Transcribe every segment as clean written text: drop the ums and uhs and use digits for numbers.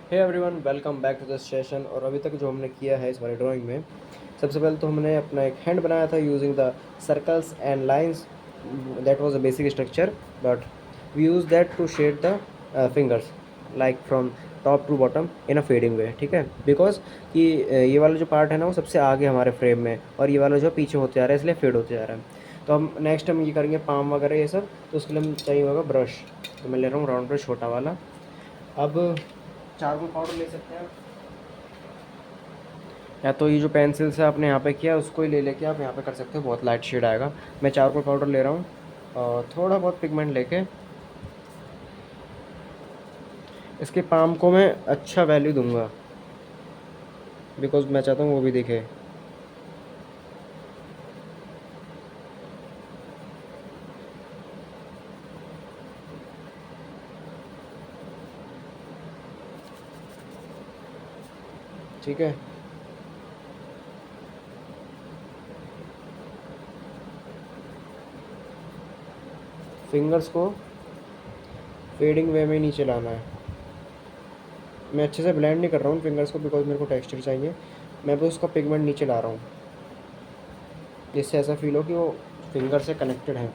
Hey everyone, welcome back to this session. और अभी तक जो हमने किया है इस वाली ड्राइंग में, सबसे पहले तो हमने अपना एक हैंड बनाया था using the circles and lines. That was a basic structure, but we use that to shade the fingers like from top to bottom in a fading way. ठीक है, बिकॉज कि ये वाला जो पार्ट है ना वो सबसे आगे हमारे फ्रेम में, और ये वाला जो पीछे होते जा रहा है, इसलिए फेड होते जा रहा है। तो हम ये करेंगे पाम वगैरह ये सब, तो उसके लिए हम चाहिए होगा ब्रश। तो मैं ले रहा हूँ राउंड ब्रश छोटा वाला। अब चारकोल पाउडर ले सकते हैं, या तो ये जो पेंसिल से आपने यहाँ पे किया उसको ही ले लेके आप यहाँ पे कर सकते हो, बहुत लाइट शेड आएगा। मैं चारकोल पाउडर ले रहा हूँ और थोड़ा बहुत पिगमेंट लेके इसके पाम को मैं अच्छा वैल्यू दूंगा, बिकॉज मैं चाहता हूँ वो भी दिखे। ठीक है, फिंगर्स को फेडिंग वे में नीचे लाना है। मैं अच्छे से ब्लेंड नहीं कर रहा हूँ फिंगर्स को, बिकॉज मेरे को टेक्सचर चाहिए। मैं बस उसका पिगमेंट नीचे ला रहा हूँ, जिससे ऐसा फील हो कि वो फिंगर से कनेक्टेड है।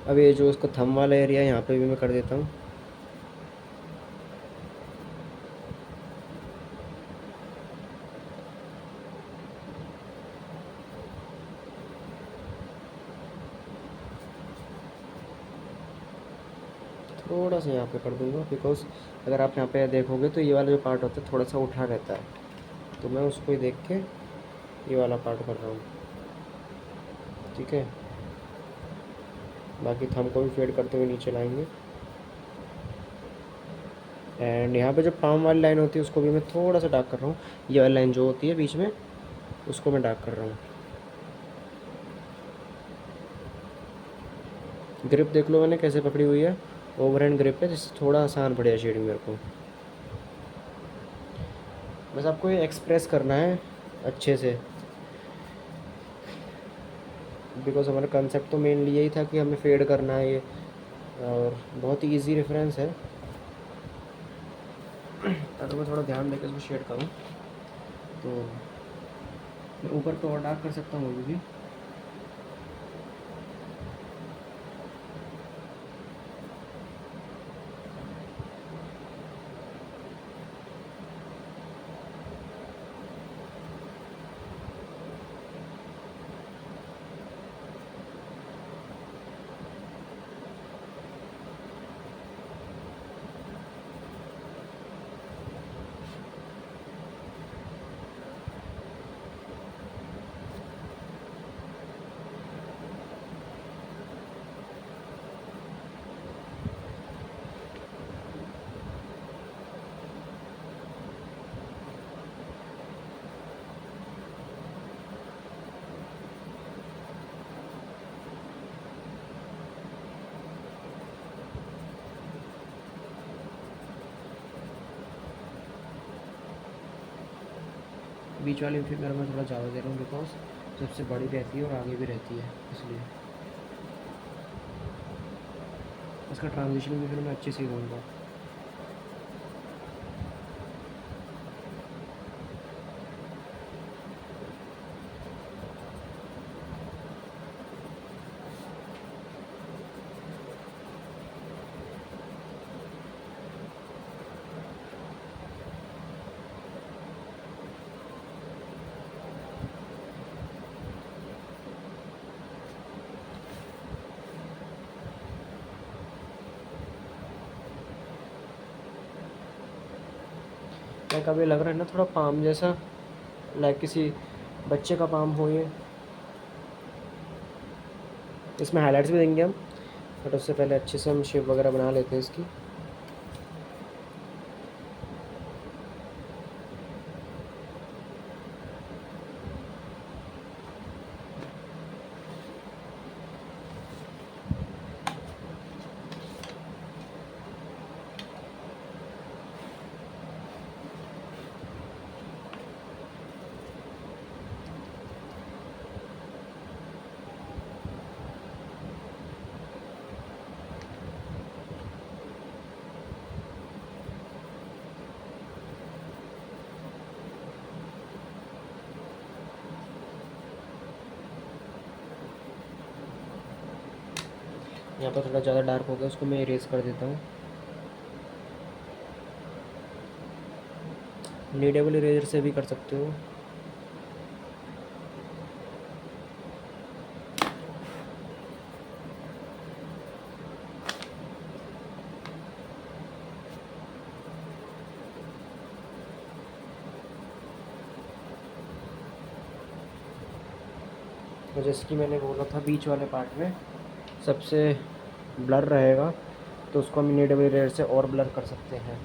अब ये जो उसका थंब वाला एरिया है यहाँ पे भी मैं कर देता हूँ। थोड़ा सा यहाँ पे कर दूंगा, बिकॉज अगर आप यहाँ पे देखोगे तो ये वाला जो पार्ट होता है थोड़ा सा उठा रहता है, तो मैं उसको ही देख के ये वाला पार्ट कर रहा हूँ। ठीक है, बाकी थंब को भी फेड करते हुए नीचे लाएंगे। एंड यहाँ पे जो पाम वाली लाइन होती है उसको भी मैं थोड़ा सा डार्क कर रहा हूँ। ये वाली लाइन जो होती है बीच में, उसको मैं डार्क कर रहा हूँ। ग्रिप देख लो मैंने कैसे पकड़ी हुई है, ओवरहैंड ग्रिप है, जिससे थोड़ा आसान पड़ेगा शेडिंग मेरे को। बस आपको ये एक्सप्रेस करना है अच्छे से, बिकॉज हमारा कंसेप्ट तो मेनली यही था कि हमें फेड करना है ये। और बहुत ही ईजी रेफरेंस है, अगर मैं थोड़ा ध्यान देकर इसको शेड करूँ तो मैं ऊपर पे और डार्क कर सकता हूँ अभी भी। बीच वाली फिगर में थोड़ा ज़्यादा दे रहा हूँ, बिकॉज सबसे बड़ी रहती है और आगे भी रहती है, इसलिए इसका ट्रांजिशन भी फिर मैं अच्छे से ही दूँगा। लाइक अभी लग रहा है ना थोड़ा पाम जैसा, लाइक किसी बच्चे का पाम हो ये। इसमें हाइलाइट्स भी देंगे हम, बट उससे पहले अच्छे से हम शेप वगैरह बना लेते हैं इसकी। यहाँ पर थोड़ा ज़्यादा डार्क हो गया, उसको मैं इरेज कर देता हूँ। नीडेबल इरेजर से भी कर सकते हो। तो जैसे कि मैंने बोला था बीच वाले पार्ट में सबसे ब्लर रहेगा, तो उसको हम नीडेबल इरेजर से और ब्लर कर सकते हैं।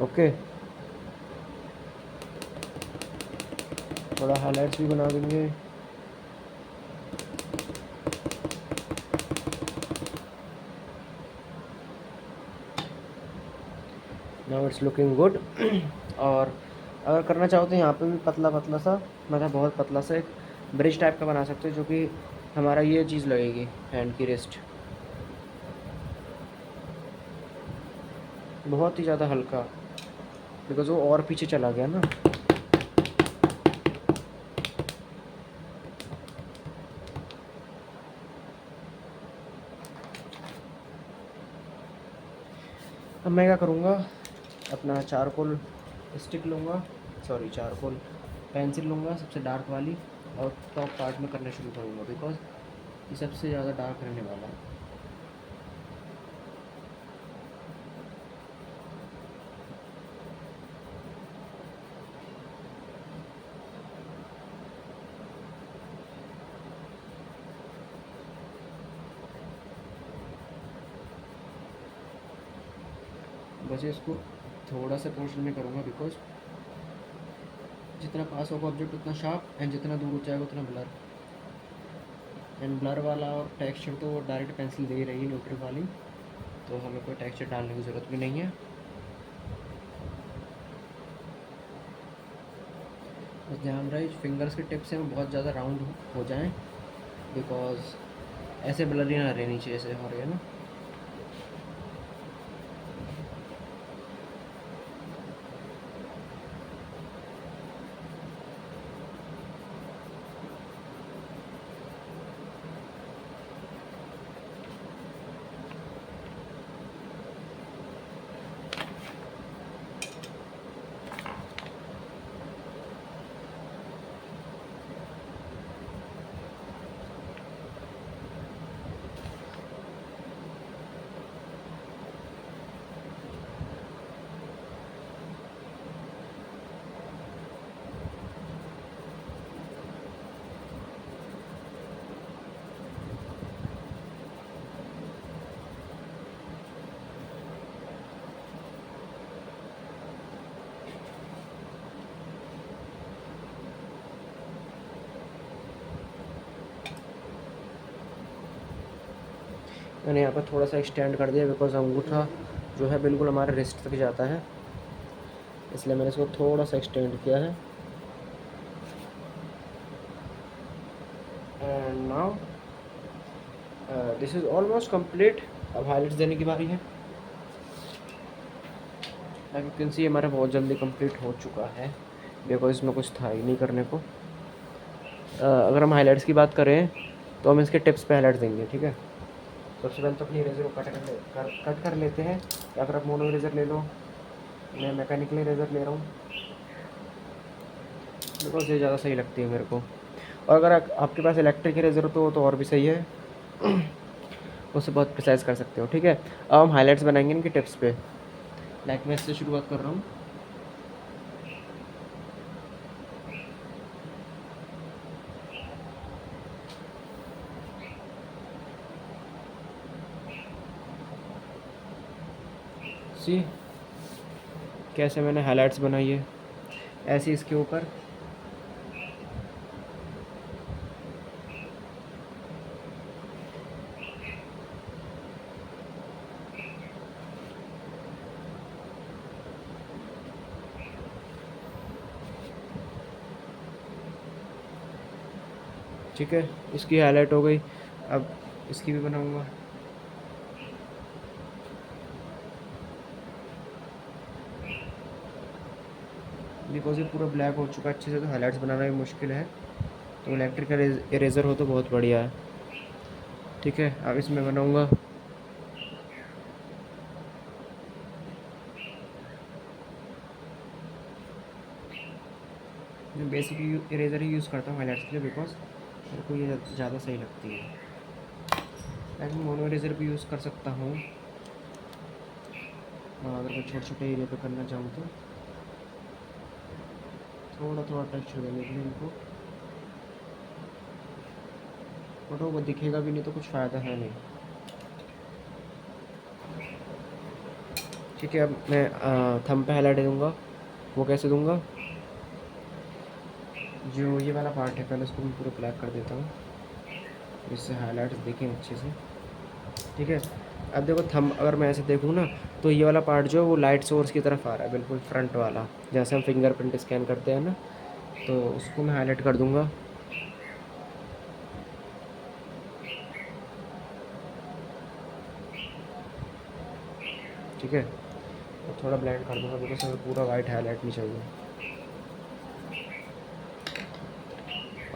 ओके, थोड़ा हाईलाइट्स भी बना देंगे। Now it's looking good. और अगर करना चाहो तो यहाँ पे भी पतला पतला सा, मतलब बहुत पतला सा एक ब्रिज टाइप का बना सकते हो, जो कि हमारा ये चीज़ लगेगी हैंड की रिस्ट। बहुत ही ज़्यादा हल्का, बिकॉज वो और पीछे चला गया ना। अब मैं क्या करूँगा, अपना चारकोल स्टिक लूँगा, सॉरी चारकोल पेंसिल लूँगा सबसे डार्क वाली, और टॉप पार्ट में करना शुरू करूँगा, बिकॉज ये सबसे ज़्यादा डार्क रहने वाला है। बस इसको थोड़ा सा पोर्शन में करूँगा, बिकॉज जितना पास होगा ऑब्जेक्ट उतना शार्प, एंड जितना दूर हो जाएगा उतना ब्लर। एंड ब्लर वाला और टेक्सचर तो डायरेक्ट पेंसिल दे ही रही है न्यूट्रल वाली, तो हमें कोई टेक्सचर डालने की ज़रूरत भी नहीं है। बस ध्यान रहे फिंगर्स के टिप से हम बहुत ज़्यादा राउंड हो जाएं, बिकॉज ऐसे ब्लर ही ना रहे नीचे ऐसे हो रही है ना। मैंने यहाँ पर थोड़ा सा एक्सटेंड कर दिया, बिकॉज अंगूठा जो है बिल्कुल हमारे रिस्ट तक जाता है, इसलिए मैंने इसको थोड़ा सा एक्सटेंड किया है। And now this is almost complete. अब हाईलाइट्स देने की बारी है। लाइक यू कैन सी हमारा बहुत जल्दी कंप्लीट हो चुका है, बिकॉज इसमें कुछ था ही नहीं करने को। अगर हम हाईलाइट्स की बात करें तो हम इसके टिप्स पे हाईलाइट देंगे, ठीक है। सबसे पहले तो अपनी इरेजर को कट कर लेते हैं, या फिर आप मोनो इरेजर ले लो, मैं मैकेनिकल इरेजर ले रहा हूँ, बिकॉज ये ज़्यादा सही लगती है मेरे को। और अगर आपके पास इलेक्ट्रिक इरेजर हो तो और भी सही है, उससे बहुत प्रिसाइज कर सकते हो, ठीक है। अब हम हाईलाइट्स बनाएंगे इनके टिप्स पे। लाइक मैं इससे शुरुआत कर रहा हूँ। सी कैसे मैंने हाईलाइट्स बनाई है, ऐसे इसके ऊपर ठीक है, इसकी हाईलाइट हो गई। अब इसकी भी बनाऊंगा। बिकॉज ये पूरा ब्लैक हो चुका है अच्छे से, तो हाईलाइट्स बनाना भी मुश्किल है। तो इलेक्ट्रिकल इरेज़र हो तो बहुत बढ़िया है। ठीक है, अब इसमें बनाऊँगा मैं बेसिक इरेज़र ही यूज़ करता हूँ हाईलाइट्स के लिए, बिकॉज मेरे को ये ज़्यादा सही लगती है। लेकिन मोनो इरेज़र भी यूज़ कर सकता हूँ अगर मैं छोटे छोटे एरिया पे करना चाहूँ तो। थोड़ा थोड़ा टेक्सचर देने के लिए इनको, फोटो को दिखेगा भी नहीं तो कुछ फ़ायदा है नहीं। ठीक है, अब मैं थंब पे हाईलाइट दूँगा। वो कैसे दूँगा, जो ये वाला पार्ट है पहले उसको मैं पूरा ब्लैक कर देता हूँ, इससे हाईलाइट्स दिखें अच्छे से। ठीक है, अब देखो थंब अगर मैं ऐसे देखूँ ना, तो ये वाला पार्ट जो है वो लाइट सोर्स की तरफ आ रहा है, बिल्कुल फ्रंट वाला, जैसे हम फिंगरप्रिंट स्कैन करते हैं ना, तो उसको मैं हाईलाइट कर दूँगा। ठीक है, तो थोड़ा ब्लेंड कर दूँगा बिकॉज हमें पूरा वाइट हाईलाइट नहीं चाहिए।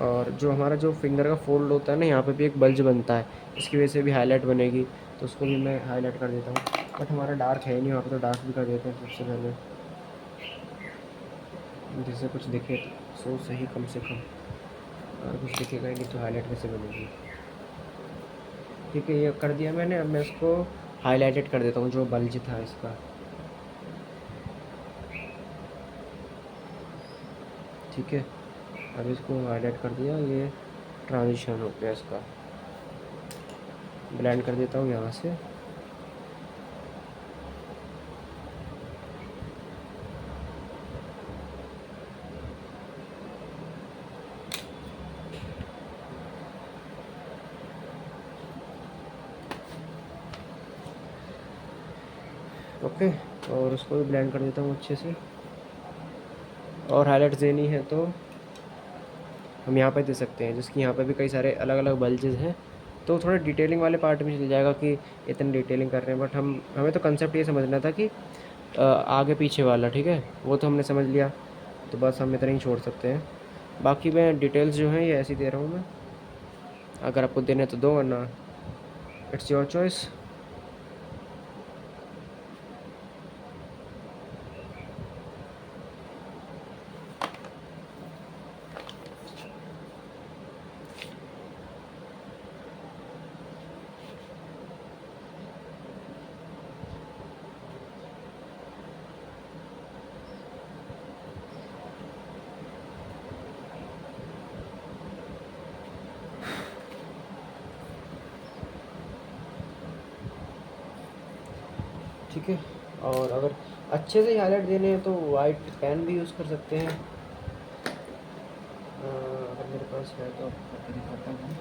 और जो हमारा जो फिंगर का फोल्ड होता है ना, यहाँ पे भी एक बल्ज बनता है, इसकी वजह से भी हाईलाइट बनेगी, तो उसको भी मैं हाईलाइट कर देता हूँ। बट हमारा डार्क है नहीं वहाँ पे, तो डार्क भी कर देते हैं सबसे पहले, जिससे कुछ दिखे तो सो सही कम से कम। अगर कुछ दिखेगा ही नहीं तो हाईलाइट कैसे बनेगी। ठीक है, ये कर दिया मैंने। अब मैं इसको हाईलाइटेड कर देता हूँ, जो बल्ज था इसका। ठीक है, अब इसको हाईलाइट कर दिया, ये ट्रांजिशन हो गया इसका। ब्लेंड कर देता हूँ यहाँ से। ओके, और उसको भी ब्लेंड कर देता हूँ अच्छे से। और हाईलाइट्स देनी है तो हम यहाँ पे दे सकते हैं, जिसकी यहाँ पे भी कई सारे अलग अलग बल्जेस हैं, तो थोड़ा डिटेलिंग वाले पार्ट में चल जाएगा कि इतनी डिटेलिंग कर रहे हैं। बट हमें तो कंसेप्ट ये समझना था कि आगे पीछे वाला। ठीक है, वो तो हमने समझ लिया, तो बस हम इतना ही छोड़ सकते हैं। बाकी मैं डिटेल्स जो हैं ये ऐसी दे रहा हूँ मैं, अगर आपको देने तो दो, वरना इट्स योर चॉइस। ठीक है, और अगर अच्छे से हाईलाइट देने हैं तो वाइट पेन भी यूज़ कर सकते हैं। अगर मेरे पास है तो आपको करके दिखाता हूँ,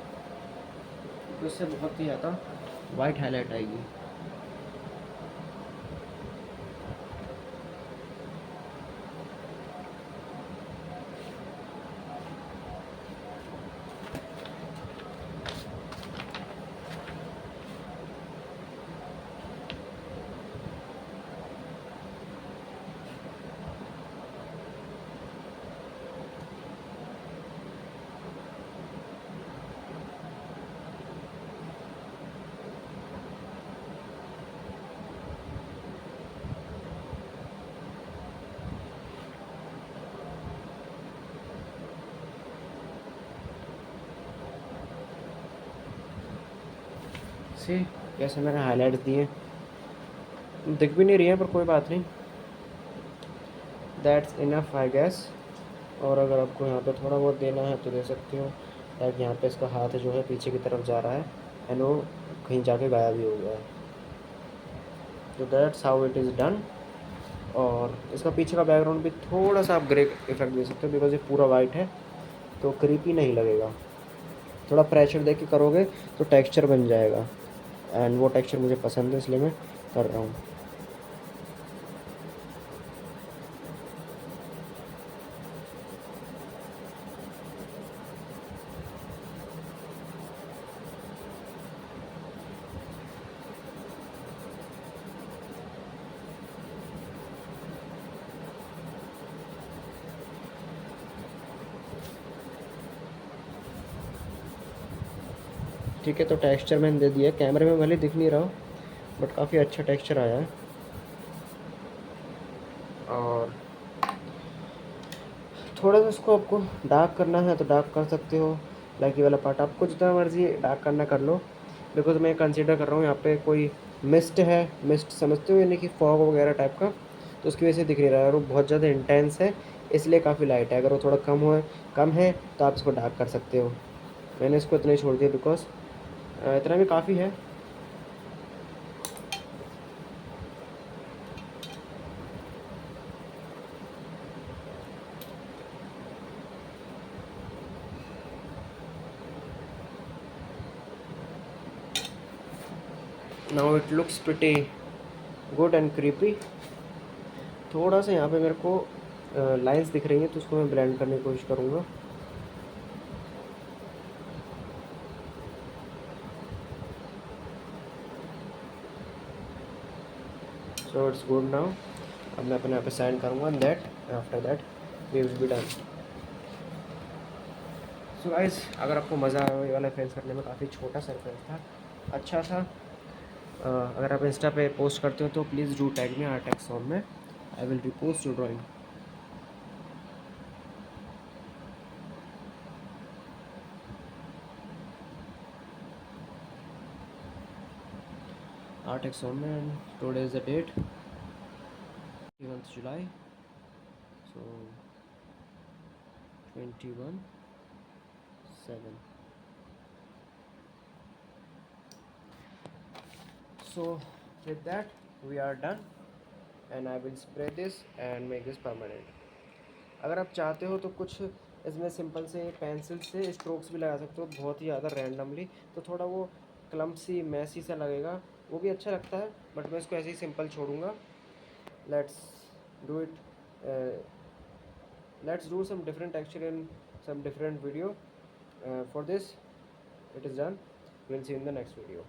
तो इससे बहुत ही ज़्यादा वाइट हाईलाइट आएगी। से कैसे मैंने हाईलाइट्स दिए, दिख भी नहीं रही है पर कोई बात नहीं, दैट्स इनफ आई गैस। और अगर आपको यहाँ पे थोड़ा बहुत देना है तो दे सकते हो, ताकि यहाँ पे इसका हाथ जो है पीछे की तरफ जा रहा है एंड वो कहीं जाके गायब भी हो गया है। तो that's how it is done. और इसका पीछे का बैकग्राउंड भी थोड़ा सा आप ग्रे इफेक्ट दे सकते हो, बिकॉज ये पूरा वाइट है तो क्रीपी नहीं लगेगा। थोड़ा प्रेशर दे के करोगे तो टेक्सचर बन जाएगा, एंड वो टेक्सचर मुझे पसंद है, इसलिए मैं कर रहा हूँ। ठीक है, तो टेक्सचर मैंने दे दिया, कैमरे में भले दिख नहीं रहा बट काफ़ी अच्छा टेक्सचर आया है। और थोड़ा सा इसको आपको डार्क करना है तो डार्क कर सकते हो, लाइक ये वाला पार्ट आपको जितना मर्जी डार्क करना कर लो। बिकॉज मैं कंसिडर कर रहा हूँ यहाँ पे कोई मिस्ट है, मिस्ट समझते हो, यानी कि फॉग वगैरह टाइप का, तो उसकी वजह से दिख नहीं रहा है और वो बहुत ज़्यादा इंटेंस है, इसलिए काफ़ी लाइट है। अगर वो थोड़ा कम है तो आप इसको डार्क कर सकते हो। मैंने इसको इतना ही छोड़ दिया बिकॉज इतना भी काफ़ी है। Now it looks pretty good and creepy. थोड़ा सा यहाँ पे मेरे को लाइंस दिख रही हैं तो उसको मैं ब्लेंड करने की कोशिश करूँगा। So it's good now. अब मैं अपने यहाँ पे साइन करूँगा and that after that we will be done. So guys, अगर आपको मज़ा आया, ये वाला फेस करने में काफ़ी छोटा सरफेस था, अच्छा था। अगर आप इंस्टा पे पोस्ट करते हो तो please do tag me Artex Home में, I will repost your drawing. Artex Home में, and today is the date 21st July, so 21/7। So with that we are done and I will spray this and make this permanent। अगर आप चाहते हो तो कुछ इसमें simple से pencil से स्ट्रोक्स भी लगा सकते हो, बहुत ही ज़्यादा रैंडमली, तो थोड़ा वो क्लम्पसी मैसी सा लगेगा, वो भी अच्छा लगता है, बट मैं इसको ऐसे ही सिंपल छोड़ूंगा। Let's do it, let's do some different texture in some different video. For this it is done, we'll see you in the next video.